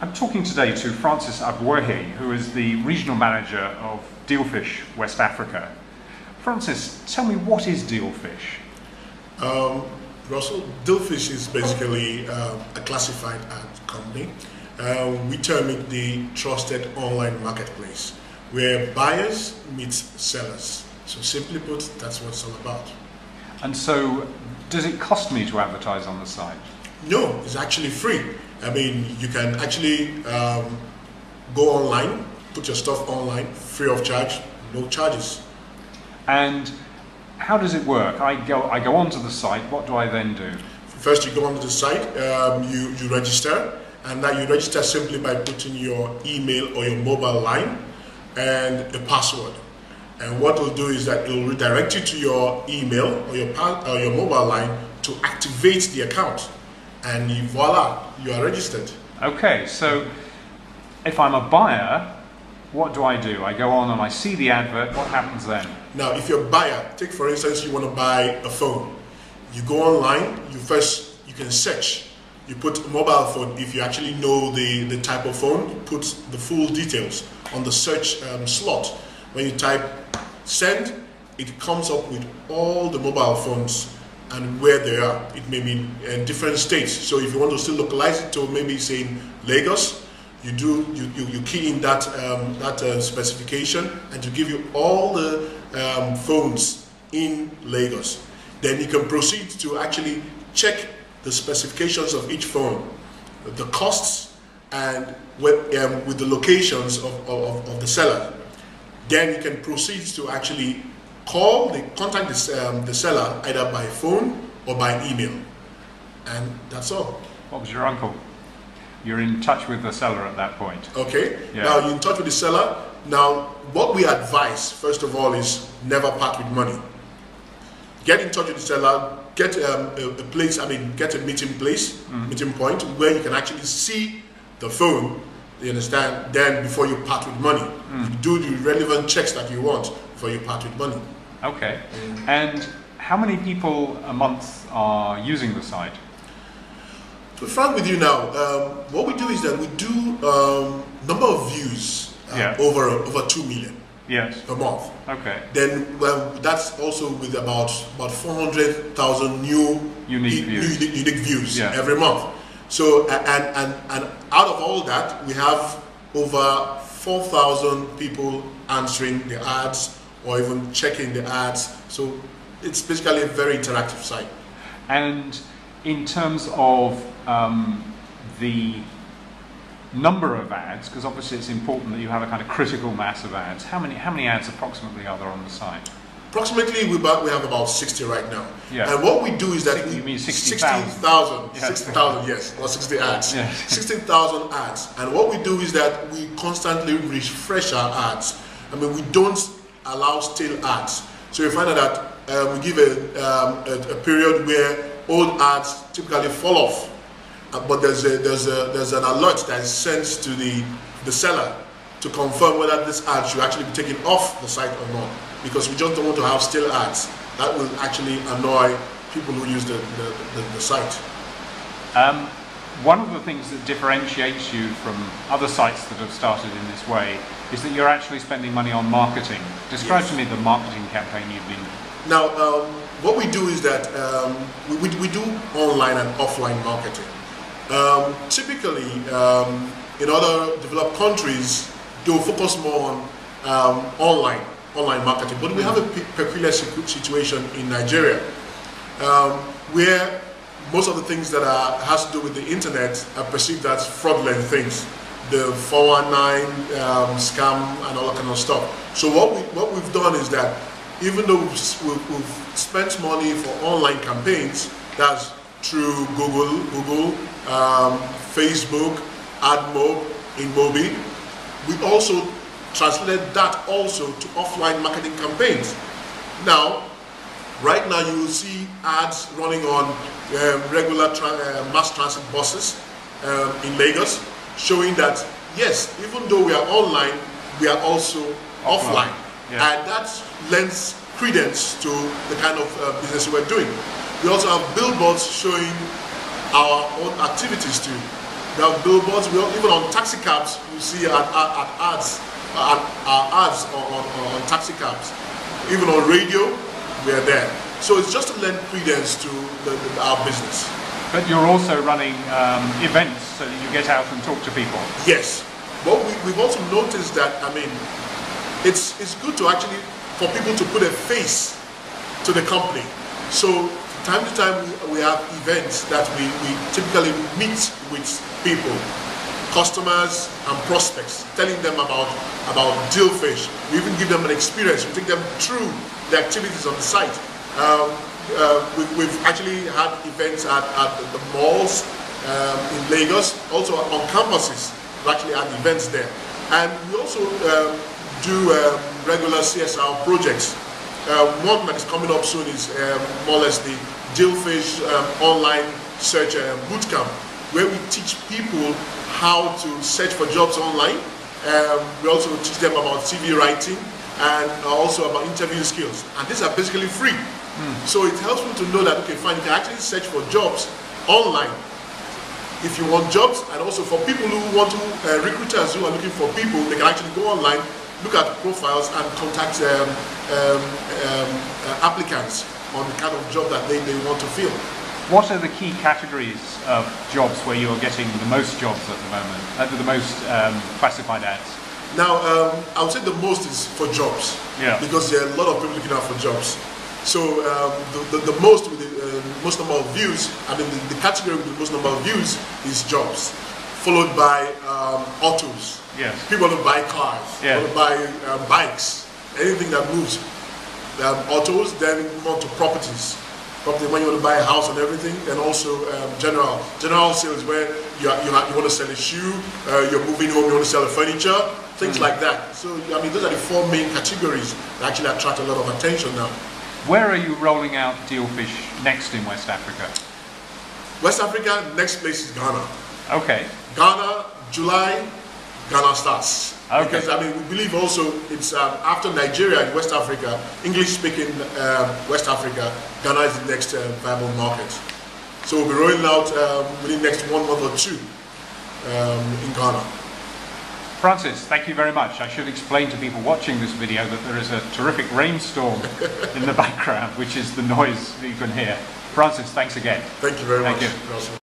I'm talking today to Francis Ebuehi, who is the Regional Manager of Dealfish West Africa. Francis, tell me, what is Dealfish? Russell, Dealfish is basically a classified ad company. We term it the trusted online marketplace, where buyers meet sellers. So simply put, that's what it's all about. And so, does it cost me to advertise on the site? No, it's actually free. I mean, you can actually go online, put your stuff online, free of charge, no charges. And how does it work? I go onto the site. What do I then do? First, you go onto the site, you register, and now you register simply by putting your email or your mobile line and a password. And what it'll do is that it will redirect you to your email or your mobile line to activate the account. And voila, you are registered. Okay, so if I'm a buyer, what do I do? I go on and I see the advert. What happens then? Now, if you're a buyer, take for instance, you want to buy a phone. You go online, you can search. You put mobile phone. If you actually know the type of phone, you put the full details on the search slot. When you type send, it comes up with all the mobile phones and where they are. It may be in different states. So if you want to still localize it to maybe say in Lagos, you key in that specification and to give you all the phones in Lagos. Then you can proceed to actually check the specifications of each phone, the costs, and with the locations of the seller. Then you can proceed to actually contact the seller either by phone or by email, and that's all. What was your uncle? You're in touch with the seller at that point. Okay. Yeah. Now you're in touch with the seller. Now, what we advise first of all is never part with money. Get in touch with the seller. Get a place. I mean, get a meeting place, meeting point where you can actually see the phone. You understand? Then before you part with money, you do the relevant checks that you want before you part with money. Okay. And how many people a month are using the site? To be frank with you now, what we do is that we do number of views over 2 million per month. Okay. Then that's also with about 400,000 unique views every month. So and out of all that, we have over 4,000 people answering the ads or even checking the ads. So it's basically a very interactive site. And in terms of the number of ads, because obviously it's important that you have a kind of critical mass of ads, how many ads approximately are there on the site? Approximately we have about 60 right now. Yeah. And what we do is that you mean 60,000, yes. 60,000, yes, or 60 ads, Yeah. 60,000 ads. And what we do is that we constantly refresh our ads. I mean, we don't allow stale ads. So you find out that we give a period where old ads typically fall off, but there's an alert that is sent to the seller to confirm whether this ad should actually be taken off the site or not, because we just don't want to have stale ads. That will actually annoy people who use the site. One of the things that differentiates you from other sites that have started in this way is that you're actually spending money on marketing. Describe to me the marketing campaign you've been. Now, what we do is that we do online and offline marketing. Typically, in other developed countries, they'll focus more on online marketing. But we have a peculiar situation in Nigeria, where most of the things that has to do with the internet are perceived as fraudulent things, the 419 scam and all that kind of stuff. So what we've done is that even though we've spent money for online campaigns, that's through Google, Facebook, AdMob, InMobi, we also translated that also to offline marketing campaigns. Now, right now you will see ads running on regular mass transit buses in Lagos, showing that yes, even though we are online, we are also offline. Yeah. And that lends credence to the kind of business we're doing. We also have billboards showing our own activities too. There are billboards. Even on taxi cabs, you see our ads on taxi cabs. Even on radio, we are there. So it's just to lend credence to our business. But you're also running events so that you get out and talk to people. Yes, but we've also noticed that, I mean, it's good to actually, for people to put a face to the company. So time to time we have events that we typically meet with people, customers and prospects, telling them about Dealfish. We even give them an experience. We take them through the activities on the site. We've actually had events at the malls in Lagos, also on campuses. We actually had events there. And we also do regular CSR projects. One that is coming up soon is more or less the Dealfish online search bootcamp, where we teach people how to search for jobs online. We also teach them about CV writing and also about interview skills. And these are basically free. So it helps them to know that, okay, fine, you can actually search for jobs online if you want jobs, and also for people who want to, recruiters who are looking for people, they can actually go online, look at profiles and contact applicants on the kind of job that they want to fill. What are the key categories of jobs where you're getting the most jobs at the moment, the most classified ads? Now, I would say the most is for jobs, because there are a lot of people looking out for jobs. So the most with the most number of views, I mean the category with the most number of views is jobs, followed by autos. Yes. People want to buy cars, want to buy bikes, anything that moves. Autos, then move on to properties. Property, when you want to buy a house and everything, and also general sales, where you want to sell a shoe, you're moving home, you want to sell a furniture, things like that. So I mean, those are the four main categories that actually attract a lot of attention now. Where are you rolling out Dealfish next in West Africa? West Africa, next place is Ghana. Okay. Ghana, July, Ghana starts. Okay. Because I mean, we believe also it's after Nigeria and West Africa, English-speaking West Africa, Ghana is the next viable market. So we'll be rolling out within the next 1 month or two in Ghana. Francis, thank you very much. I should explain to people watching this video that there is a terrific rainstorm in the background, which is the noise that you can hear. Francis, thanks again. Thank you very much. Thank you.